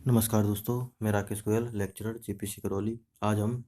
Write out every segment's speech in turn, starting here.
नमस्कार दोस्तों, मैं राकेश गोयल, लेक्चरर जीपीसी करौली। आज हम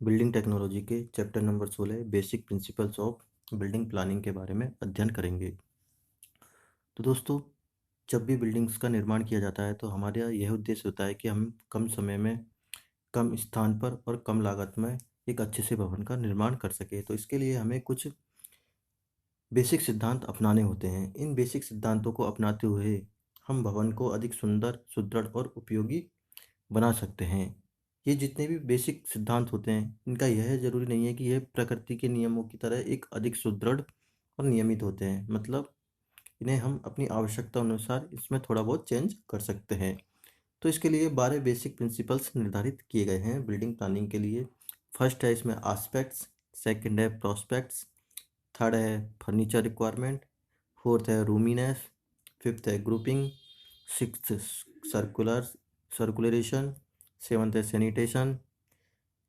बिल्डिंग टेक्नोलॉजी के chapter number 16 basic principles of building planning के बारे में अध्ययन करेंगे। तो दोस्तों, जब भी बिल्डिंग्स का निर्माण किया जाता है तो हमारा यह उद्देश्य होता है कि हम कम समय में, कम स्थान पर और कम लागत में एक अच्छे से भवन का निर्माण कर सके। तो इसके लिए हमें कुछ बेसिक सिद्धांत अपनाने होते हैं। इन बेसिक सिद्धांतों को अपनाते हुए हम भवन को अधिक सुंदर, सुदृढ़ और उपयोगी बना सकते हैं। ये जितने भी बेसिक सिद्धांत होते हैं, इनका यह ज़रूरी नहीं है कि यह प्रकृति के नियमों की तरह एक अधिक सुदृढ़ और नियमित होते हैं। मतलब इन्हें हम अपनी आवश्यकता अनुसार इसमें थोड़ा बहुत चेंज कर सकते हैं। तो इसके लिए 12 बेसिक प्रिंसिपल्स निर्धारित किए गए हैं बिल्डिंग प्लानिंग के लिए। फर्स्ट है इसमें आस्पेक्ट्स, सेकंड है प्रोस्पेक्ट्स, थर्ड है फर्नीचर रिक्वायरमेंट, फोर्थ है रूमीनेस, फिफ्थ है ग्रुपिंग, सिक्स्थ सर्कुलरेशन, सेवन्थ है सैनिटेशन,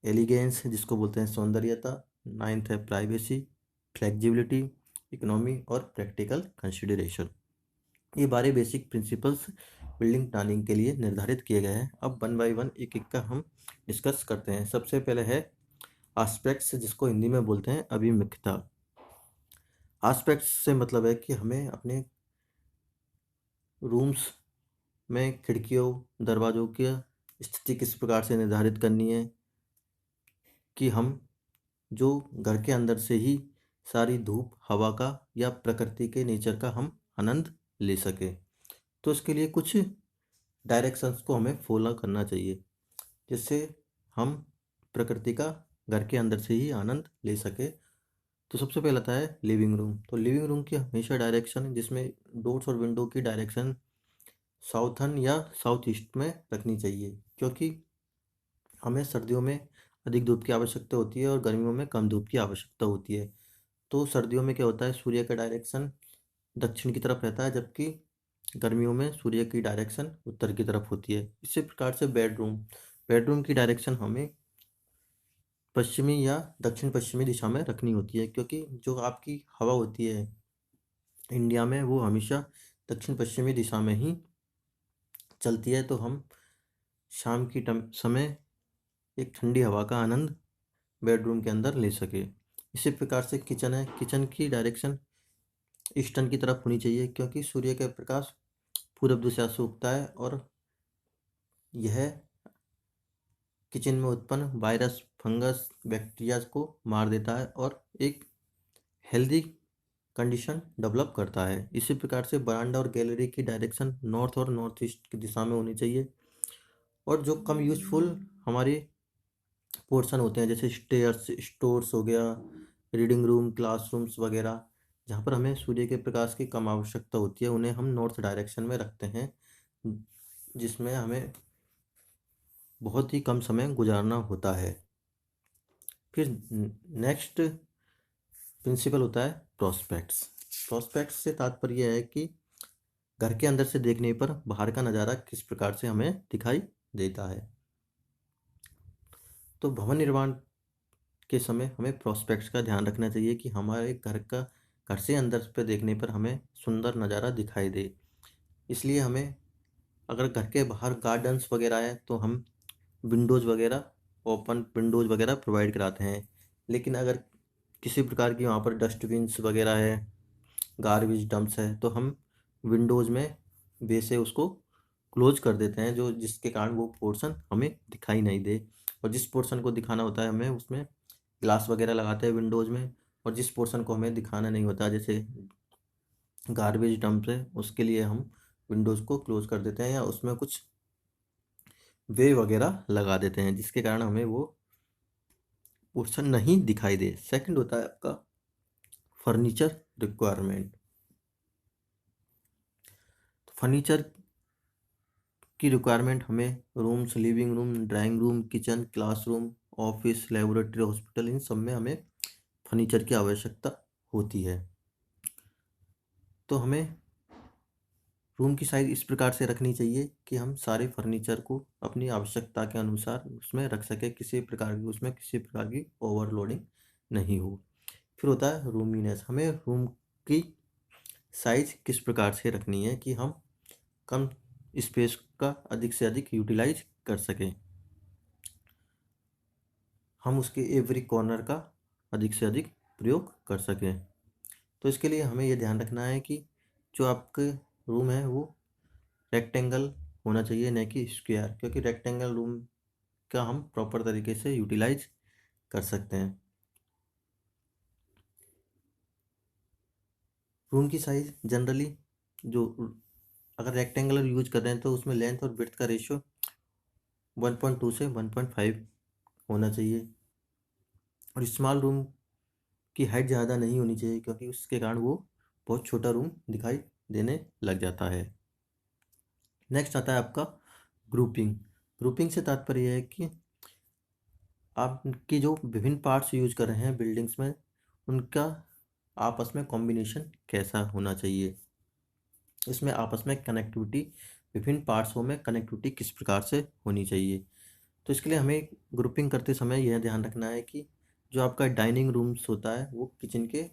एलिगेंस जिसको बोलते हैं सौंदर्यता, नाइन्थ है प्राइवेसी, फ्लेक्सिबिलिटी, इकोनॉमी और प्रैक्टिकल कंसिडरेशन। ये 12 बेसिक प्रिंसिपल्स बिल्डिंग प्लानिंग के लिए निर्धारित किए गए हैं। अब वन बाय वन एक एक का हम डिस्कस करते हैं। सबसे पहले है आस्पेक्ट्स, जिसको हिंदी में बोलते हैं अभिमुखता। आस्पेक्ट्स से मतलब है कि हमें अपने रूम्स में खिड़कियों, दरवाज़ों की स्थिति किस प्रकार से निर्धारित करनी है कि हम जो घर के अंदर से ही सारी धूप, हवा का या प्रकृति के नेचर का हम आनंद ले सकें। तो इसके लिए कुछ डायरेक्शंस को हमें फॉलो करना चाहिए, जिससे हम प्रकृति का घर के अंदर से ही आनंद ले सके। तो सबसे पहला आता है लिविंग रूम। तो लिविंग रूम की हमेशा डायरेक्शन, जिसमें डोर्स और विंडो की डायरेक्शन साउथर्न या साउथ ईस्ट में रखनी चाहिए, क्योंकि हमें सर्दियों में अधिक धूप की आवश्यकता होती है और गर्मियों में कम धूप की आवश्यकता होती है। तो सर्दियों में क्या होता है, सूर्य का डायरेक्शन दक्षिण की तरफ रहता है, जबकि गर्मियों में सूर्य की डायरेक्शन उत्तर की तरफ होती है। इसी प्रकार से बेडरूम बेडरूम की डायरेक्शन हमें पश्चिमी या दक्षिण पश्चिमी दिशा में रखनी होती है, क्योंकि जो आपकी हवा होती है इंडिया में वो हमेशा दक्षिण पश्चिमी दिशा में ही चलती है। तो हम शाम की समय एक ठंडी हवा का आनंद बेडरूम के अंदर ले सके। इसी प्रकार से किचन है। किचन की डायरेक्शन ईस्टर्न की तरफ होनी चाहिए, क्योंकि सूर्य का प्रकाश पूरब दिशा से उगता है और यह किचन में उत्पन्न वायरस, फंगस, बैक्टीरिया को मार देता है और एक हेल्दी कंडीशन डेवलप करता है। इसी प्रकार से बरामदा और गैलरी की डायरेक्शन नॉर्थ और नॉर्थ ईस्ट की दिशा में होनी चाहिए। और जो कम यूजफुल हमारे पोर्शन होते हैं, जैसे स्टेयर्स, स्टोर्स हो गया, रीडिंग रूम, क्लासरूम्स वगैरह, जहाँ पर हमें सूर्य के प्रकाश की कम आवश्यकता होती है, उन्हें हम नॉर्थ डायरेक्शन में रखते हैं, जिसमें हमें बहुत ही कम समय गुजारना होता है। फिर नेक्स्ट प्रिंसिपल होता है प्रोस्पेक्ट्स। प्रोस्पेक्ट्स से तात्पर्य है कि घर के अंदर से देखने पर बाहर का नज़ारा किस प्रकार से हमें दिखाई देता है। तो भवन निर्माण के समय हमें प्रोस्पेक्ट्स का ध्यान रखना चाहिए कि हमारे घर से अंदर पे देखने पर हमें सुंदर नज़ारा दिखाई दे। इसलिए हमें, अगर घर के बाहर गार्डन्स वगैरह है तो हम विंडोज़ वगैरह, ओपन विंडोज़ वगैरह प्रोवाइड कराते हैं। लेकिन अगर किसी प्रकार की वहाँ पर डस्टबिन्स वगैरह है, गार्बेज डंप्स है, तो हम विंडोज़ में वे से उसको क्लोज कर देते हैं, जो जिसके कारण वो पोर्शन हमें दिखाई नहीं दे। और जिस पोर्शन को दिखाना होता है हमें उसमें ग्लास वगैरह लगाते हैं विंडोज़ में। और जिस पोर्शन को हमें दिखाना नहीं होता, जैसे गार्बेज डंप है, उसके लिए हम विंडोज़ को क्लोज कर देते हैं या उसमें कुछ वे वगैरह लगा देते हैं, जिसके कारण हमें वो पोर्शन नहीं दिखाई दे। सेकंड होता है आपका फर्नीचर रिक्वायरमेंट। तो फर्नीचर की रिक्वायरमेंट हमें rooms, living room, drawing room, kitchen, classroom, office, laboratory, hospital, इन सब में हमें फर्नीचर की आवश्यकता होती है। तो हमें रूम की साइज़ इस प्रकार से रखनी चाहिए कि हम सारे फर्नीचर को अपनी आवश्यकता के अनुसार उसमें रख सकें, किसी प्रकार की ओवरलोडिंग नहीं हो। फिर होता है रूमीनेस। हमें रूम की साइज़ किस प्रकार से रखनी है कि हम कम स्पेस का अधिक से अधिक यूटिलाइज कर सकें, हम उसके एवरी कॉर्नर का अधिक से अधिक प्रयोग कर सकें। तो इसके लिए हमें ये ध्यान रखना है कि जो आपके रूम है वो रेक्टेंगल होना चाहिए, न कि स्क्वायर, क्योंकि रेक्टेंगल रूम का हम प्रॉपर तरीके से यूटिलाइज कर सकते हैं। रूम की साइज़ जनरली जो अगर रेक्टेंगुलर यूज कर रहे हैं तो उसमें लेंथ और विड्थ का रेशियो 1.2 से 1.5 होना चाहिए, और स्मॉल रूम की हाइट ज़्यादा नहीं होनी चाहिए, क्योंकि उसके कारण वो बहुत छोटा रूम दिखाई देने लग जाता है। नेक्स्ट आता है आपका ग्रुपिंग। ग्रुपिंग से तात्पर्य है कि आपकी जो विभिन्न पार्ट्स यूज कर रहे हैं बिल्डिंग्स में, उनका आपस में कॉम्बिनेशन कैसा होना चाहिए, इसमें आपस में कनेक्टिविटी, विभिन्न पार्ट्सों में कनेक्टिविटी किस प्रकार से होनी चाहिए। तो इसके लिए हमें ग्रुपिंग करते समय यह ध्यान रखना है कि जो आपका डाइनिंग रूम्स होता है वो किचन के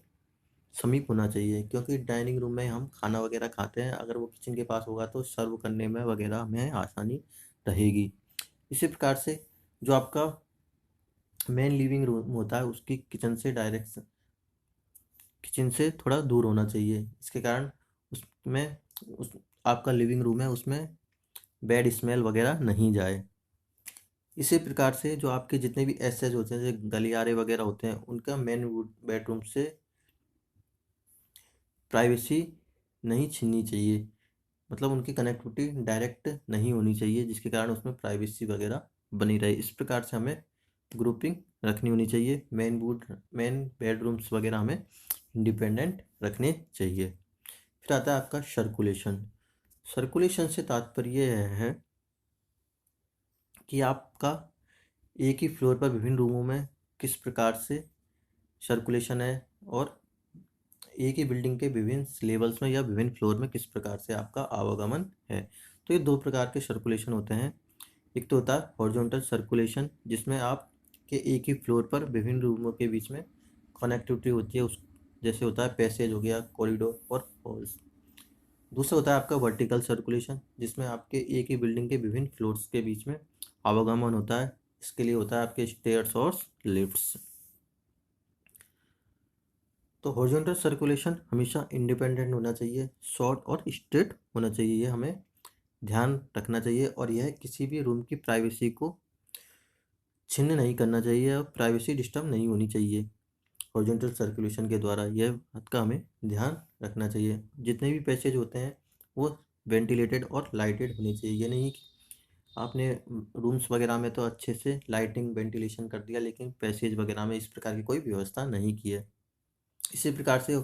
समीप होना चाहिए, क्योंकि डाइनिंग रूम में हम खाना वगैरह खाते हैं, अगर वो किचन के पास होगा तो सर्व करने में वगैरह हमें आसानी रहेगी। इसी प्रकार से जो आपका मेन लिविंग रूम होता है उसकी किचन से थोड़ा दूर होना चाहिए, इसके कारण उसमें उस आपका लिविंग रूम है उसमें बैड स्मेल वगैरह नहीं जाए। इसी प्रकार से जो आपके जितने भी एसेज होते हैं, जैसे गलियारे वगैरह होते हैं, उनका मेन बेडरूम से प्राइवेसी नहीं छीननी चाहिए, मतलब उनकी कनेक्टिविटी डायरेक्ट नहीं होनी चाहिए, जिसके कारण उसमें प्राइवेसी वगैरह बनी रहे। इस प्रकार से हमें ग्रुपिंग रखनी होनी चाहिए। मेन बेडरूम्स वगैरह हमें इंडिपेंडेंट रखने चाहिए। फिर आता है आपका सर्कुलेशन। सर्कुलेशन से तात्पर्य है कि आपका एक ही फ्लोर पर विभिन्न रूमों में किस प्रकार से सर्कुलेशन है, और एक ही बिल्डिंग के विभिन्न लेवल्स में या विभिन्न फ्लोर में किस प्रकार से आपका आवागमन है। तो ये दो प्रकार के सर्कुलेशन होते हैं। एक तो होता है हॉरिजॉन्टल सर्कुलेशन, जिसमें आप के एक ही फ्लोर पर विभिन्न रूमों के बीच में कनेक्टिविटी होती है, उस जैसे होता है पैसेज हो गया, कॉरिडोर और हॉल्स। दूसरा होता है आपका वर्टिकल सर्कुलेशन, जिसमें आपके एक ही बिल्डिंग के विभिन्न फ्लोर्स के बीच में आवागमन होता है। इसके लिए होता है आपके स्टेयर्स और लिफ्ट्स। तो हॉरिजॉन्टल सर्कुलेशन हमेशा इंडिपेंडेंट होना चाहिए, शॉर्ट और स्ट्रेट होना चाहिए, ये हमें ध्यान रखना चाहिए, और यह किसी भी रूम की प्राइवेसी को छिन्न नहीं करना चाहिए और प्राइवेसी डिस्टर्ब नहीं होनी चाहिए। हॉरिजॉन्टल सर्कुलेशन के द्वारा यह बात का हमें ध्यान रखना चाहिए। जितने भी पैसेज होते हैं वो वेंटिलेटेड और लाइटेड होने चाहिए। ये नहीं कि आपने रूम्स वगैरह में तो अच्छे से लाइटिंग वेंटिलेशन कर दिया, लेकिन पैसेज वगैरह में इस प्रकार की कोई व्यवस्था नहीं की है। इसी प्रकार से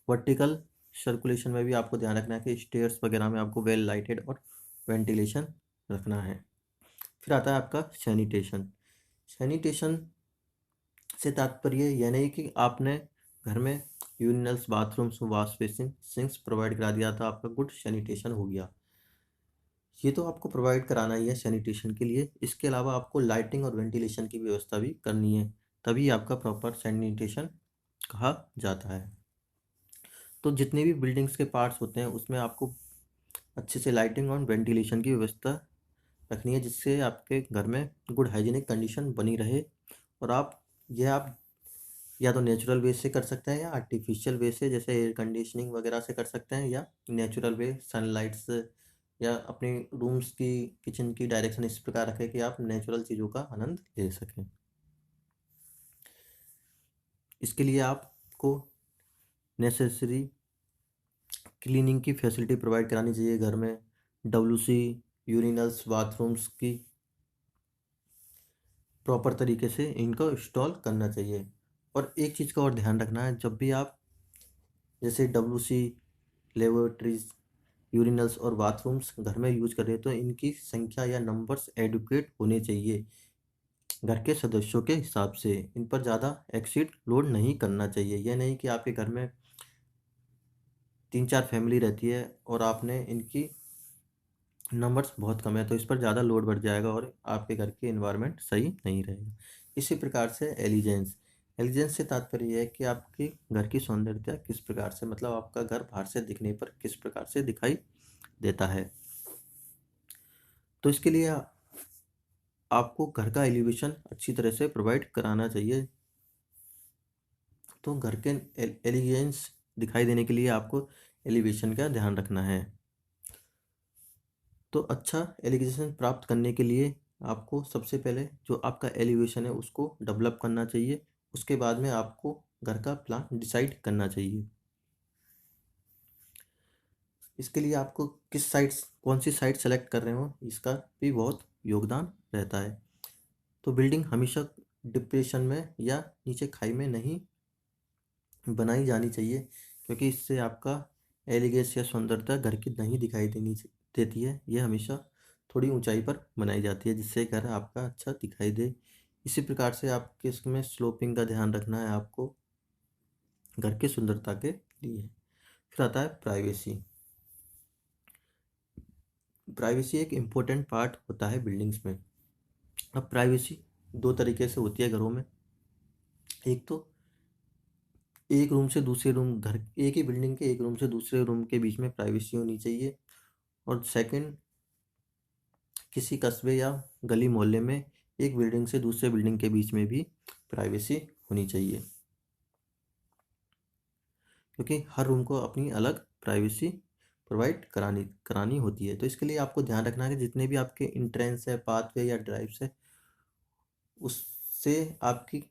वर्टिकल सर्कुलेशन में भी आपको ध्यान रखना है कि स्टेयर्स वगैरह में आपको वेल लाइटेड और वेंटिलेशन रखना है। फिर आता है आपका सैनिटेशन। सैनिटेशन से तात्पर्य यह नहीं कि आपने घर में urinals, bathrooms, wash basin, sinks provide करा दिया था, आपका गुड सैनिटेशन हो गया। ये तो आपको प्रोवाइड कराना ही है सैनिटेशन के लिए। इसके अलावा आपको लाइटिंग और वेंटिलेशन की व्यवस्था भी करनी है, तभी आपका प्रॉपर सैनिटेशन कहा जाता है। तो जितने भी बिल्डिंग्स के पार्ट्स होते हैं उसमें आपको अच्छे से लाइटिंग और वेंटिलेशन की व्यवस्था रखनी है, जिससे आपके घर में गुड हाइजीनिक कंडीशन बनी रहे। और आप या तो नेचुरल वे से कर सकते हैं या आर्टिफिशियल वे से, जैसे एयर कंडीशनिंग वगैरह से कर सकते हैं, या नेचुरल वे सनलाइट से, या अपने रूम्स की किचन की डायरेक्शन इस प्रकार रखें कि आप नेचुरल चीज़ों का आनंद ले सकें। इसके लिए आपको नेसेसरी क्लीनिंग की फैसिलिटी प्रोवाइड करानी चाहिए घर में। डब्ल्यूसी, यूरिनल्स, बाथरूम्स की प्रॉपर तरीके से इनको इंस्टॉल करना चाहिए। और एक चीज़ का और ध्यान रखना है, जब भी आप जैसे डब्ल्यूसी, लेबोरेटरीज, यूरिनल्स और बाथरूम्स घर में यूज कर रहे हैं तो इनकी संख्या या नंबर्स एडुकेट होने चाहिए घर के सदस्यों के हिसाब से। इन पर ज़्यादा एक्सीड लोड नहीं करना चाहिए। यह नहीं कि आपके घर में 3-4 फैमिली रहती है और आपने इनकी नंबर्स बहुत कम है, तो इस पर ज़्यादा लोड बढ़ जाएगा और आपके घर की एनवायरनमेंट सही नहीं रहेगा। इसी प्रकार से एलिजेंस। एलिजेंस से तात्पर्य यह है कि आपकी घर की सौंदर्यता किस प्रकार से, मतलब आपका घर बाहर से दिखने पर किस प्रकार से दिखाई देता है। तो इसके लिए आपको घर का एलिवेशन अच्छी तरह से प्रोवाइड कराना चाहिए। तो घर के एलिगेंस दिखाई देने के लिए आपको एलिवेशन का ध्यान रखना है। तो अच्छा एलिवेशन प्राप्त करने के लिए आपको सबसे पहले जो आपका एलिवेशन है उसको डेवलप करना चाहिए। उसके बाद में आपको घर का प्लान डिसाइड करना चाहिए। इसके लिए आपको कौन सी साइट सेलेक्ट कर रहे हो इसका भी बहुत योगदान रहता है। तो बिल्डिंग हमेशा डिप्रेशन में या नीचे खाई में नहीं बनाई जानी चाहिए, क्योंकि इससे आपका एलिगेंस या सुंदरता घर की नहीं दिखाई देती है। यह हमेशा थोड़ी ऊंचाई पर बनाई जाती है जिससे घर आपका अच्छा दिखाई दे। इसी प्रकार से आपके इसमें स्लोपिंग का ध्यान रखना है आपको घर की सुंदरता के लिए। फिर आता है प्राइवेसी। प्राइवेसी एक इम्पोर्टेंट पार्ट होता है बिल्डिंग्स में। अब प्राइवेसी दो तरीके से होती है घरों में। एक तो एक रूम से दूसरे रूम, घर एक ही बिल्डिंग के एक रूम से दूसरे रूम के बीच में प्राइवेसी होनी चाहिए। और सेकंड, किसी कस्बे या गली मोहल्ले में एक बिल्डिंग से दूसरे बिल्डिंग के बीच में भी प्राइवेसी होनी चाहिए, क्योंकि हर रूम को अपनी अलग प्राइवेसी प्रोवाइड करानी होती है। तो इसके लिए आपको ध्यान रखना है कि जितने भी आपके इंट्रेंस है, पाथवे या ड्राइव्स है, उससे आपकी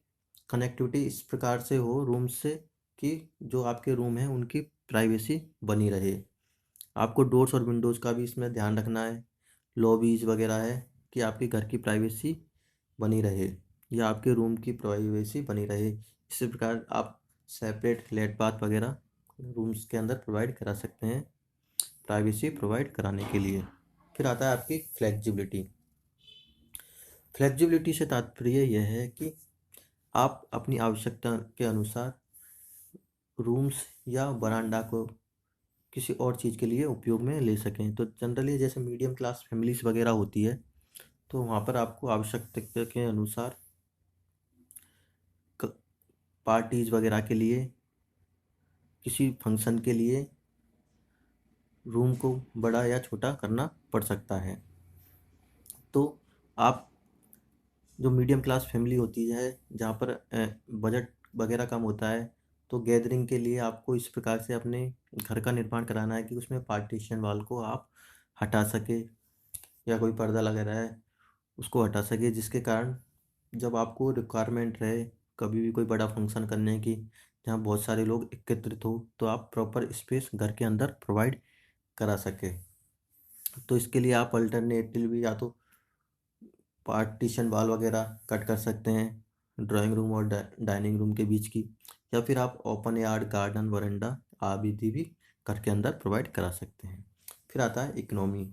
कनेक्टिविटी इस प्रकार से हो रूम से कि जो आपके रूम है उनकी प्राइवेसी बनी रहे। आपको डोर्स और विंडोज़ का भी इसमें ध्यान रखना है। लॉबीज वगैरह है कि आपके घर की प्राइवेसी बनी रहे या आपके रूम की प्राइवेसी बनी रहे। इसी प्रकार आप सेपरेट लेट बाथ वगैरह रूम्स के अंदर प्रोवाइड करा सकते हैं प्राइवेसी प्रोवाइड कराने के लिए। फिर आता है आपकी फ्लेक्सिबिलिटी। फ्लेक्सिबिलिटी से तात्पर्य यह है कि आप अपनी आवश्यकता के अनुसार रूम्स या बरांडा को किसी और चीज़ के लिए उपयोग में ले सकें। तो जनरली जैसे मीडियम क्लास फैमिलीज वगैरह होती है, तो वहाँ पर आपको आवश्यकता के अनुसार पार्टीज वगैरह के लिए, किसी फंक्शन के लिए रूम को बड़ा या छोटा करना पड़ सकता है। तो आप जो मीडियम क्लास फैमिली होती है जहाँ पर बजट वगैरह कम होता है, तो गैदरिंग के लिए आपको इस प्रकार से अपने घर का निर्माण कराना है कि उसमें पार्टीशन वाल को आप हटा सके या कोई पर्दा लगा रहा है उसको हटा सके, जिसके कारण जब आपको रिक्वायरमेंट रहे कभी भी कोई बड़ा फंक्शन करने की जहाँ बहुत सारे लोग एकत्रित हो, तो आप प्रॉपर स्पेस घर के अंदर प्रोवाइड करा सके। तो इसके लिए आप अल्टरनेटिवली या तो पार्टीशन वाल वगैरह कट कर सकते हैं ड्राइंग रूम और डाइनिंग रूम के बीच की, या फिर आप ओपन यार्ड, गार्डन, वरांडा आदि भी घर के अंदर प्रोवाइड करा सकते हैं। फिर आता है इकोनॉमी।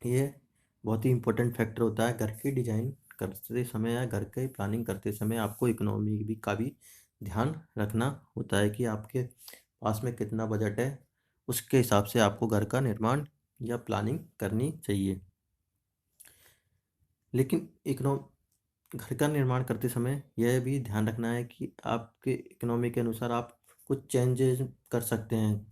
ये बहुत ही इम्पोर्टेंट फैक्टर होता है घर की डिजाइन करते समय या घर की प्लानिंग करते समय। आपको इकोनॉमी भी का भी ध्यान रखना होता है कि आपके पास में कितना बजट है, उसके हिसाब से आपको घर का निर्माण या प्लानिंग करनी चाहिए। लेकिन घर का निर्माण करते समय यह भी ध्यान रखना है कि आपके इकोनॉमी के अनुसार आप कुछ चेंजेस कर सकते हैं,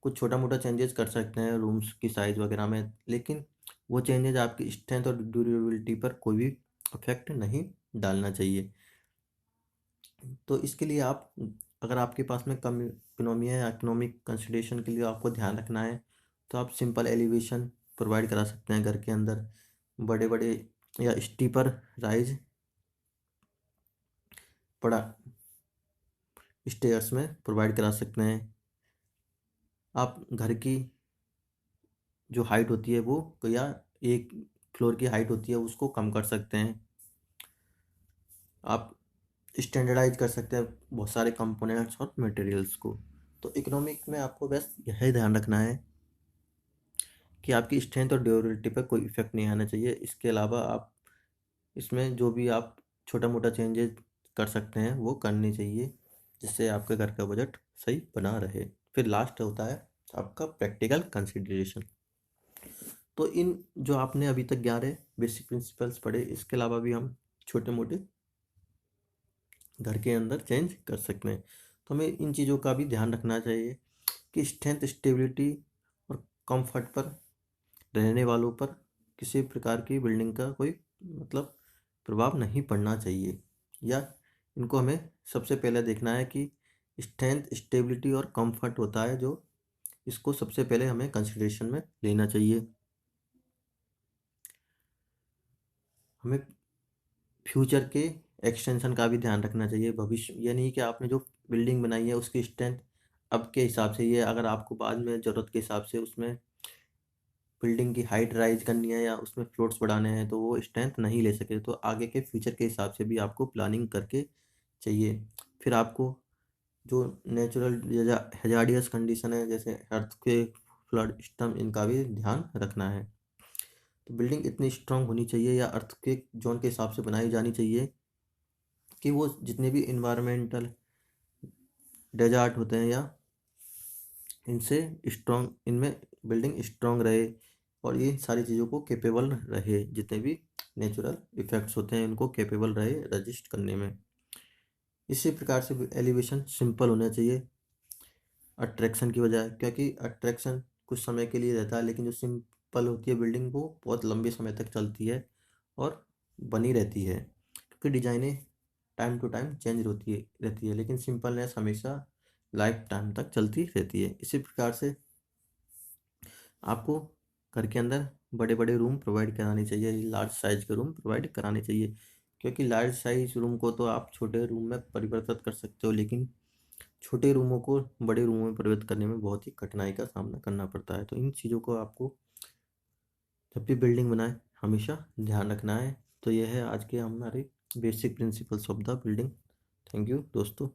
कुछ छोटा मोटा चेंजेस कर सकते हैं रूम्स की साइज़ वगैरह में, लेकिन वो चेंजेस आपकी स्ट्रेंथ और ड्यूरेबिलिटी पर कोई भी इफेक्ट नहीं डालना चाहिए। तो इसके लिए आप, अगर आपके पास में कम इकोनॉमी है या इकोनॉमिक कंसिडरेशन के लिए आपको ध्यान रखना है, तो आप सिंपल एलिवेशन प्रोवाइड करा सकते हैं घर के अंदर। बड़े बड़े या स्टीपर राइज बड़ा स्टेयर्स में प्रोवाइड करा सकते हैं। आप घर की जो हाइट होती है वो, या एक फ्लोर की हाइट होती है उसको कम कर सकते हैं। आप स्टैंडर्डाइज कर सकते हैं बहुत सारे कंपोनेंट्स और मटेरियल्स को। तो इकोनॉमिक में आपको बस यही ध्यान रखना है कि आपकी स्ट्रेंथ और ड्यूरेबिलिटी पर कोई इफेक्ट नहीं आना चाहिए। इसके अलावा आप इसमें जो भी आप छोटा मोटा चेंजेस कर सकते हैं वो करने चाहिए, जिससे आपके घर का बजट सही बना रहे। फिर लास्ट होता है आपका प्रैक्टिकल कंसिडरेशन। तो इन जो आपने अभी तक 11 बेसिक प्रिंसिपल्स पढ़े, इसके अलावा भी हम छोटे मोटे घर के अंदर चेंज कर सकते हैं। तो हमें इन चीज़ों का भी ध्यान रखना चाहिए कि स्ट्रेंथ, स्टेबिलिटी और कंफर्ट पर रहने वालों पर किसी प्रकार की बिल्डिंग का कोई मतलब प्रभाव नहीं पड़ना चाहिए। या इनको हमें सबसे पहले देखना है कि स्ट्रेंथ, स्टेबिलिटी और कंफर्ट होता है, जो इसको सबसे पहले हमें कंसिडरेशन में लेना चाहिए। हमें फ्यूचर के एक्सटेंशन का भी ध्यान रखना चाहिए। भविष्य, ये नहीं कि आपने जो बिल्डिंग बनाई है उसकी स्ट्रेंथ अब के हिसाब से, ये अगर आपको बाद में ज़रूरत के हिसाब से उसमें बिल्डिंग की हाइट राइज करनी है या उसमें फ्लोर्स बढ़ाने हैं, तो वो स्ट्रेंथ नहीं ले सके। तो आगे के फ्यूचर के हिसाब से भी आपको प्लानिंग करके चाहिए। फिर आपको जो नेचुरल हजार्डियस कंडीशन है, जैसे अर्थक्वेक, फ्लड, स्टॉर्म, इनका भी ध्यान रखना है। तो बिल्डिंग इतनी स्ट्रांग होनी चाहिए या अर्थक्वेक जोन के हिसाब से बनाई जानी चाहिए कि वो जितने भी इन्वायरमेंटल डेजार्ट होते हैं या इनसे स्ट्रांग, इनमें बिल्डिंग स्ट्रांग रहे और ये सारी चीज़ों को कैपेबल रहे, जितने भी नेचुरल इफेक्ट्स होते हैं उनको कैपेबल रहे रजिस्ट करने में। इसी प्रकार से एलिवेशन सिंपल होना चाहिए अट्रैक्शन की बजाय, क्योंकि अट्रैक्शन कुछ समय के लिए रहता है, लेकिन जो सिंपल होती है बिल्डिंग वो बहुत लंबे समय तक चलती है और बनी रहती है, क्योंकि डिजाइनें टाइम टू टाइम चेंज होती है रहती है, लेकिन सिंपलनेस हमेशा लाइफ टाइम तक चलती रहती है। इसी प्रकार से आपको घर के अंदर बड़े बड़े रूम प्रोवाइड कराने चाहिए, लार्ज साइज के रूम प्रोवाइड कराने चाहिए, क्योंकि लार्ज साइज रूम को तो आप छोटे रूम में परिवर्तित कर सकते हो, लेकिन छोटे रूमों को बड़े रूमों में परिवर्तित करने में बहुत ही कठिनाई का सामना करना पड़ता है। तो इन चीज़ों को आपको जब भी बिल्डिंग बनाए हमेशा ध्यान रखना है। तो यह है आज के हमारे basic principles of the building. Thank you दोस्तों।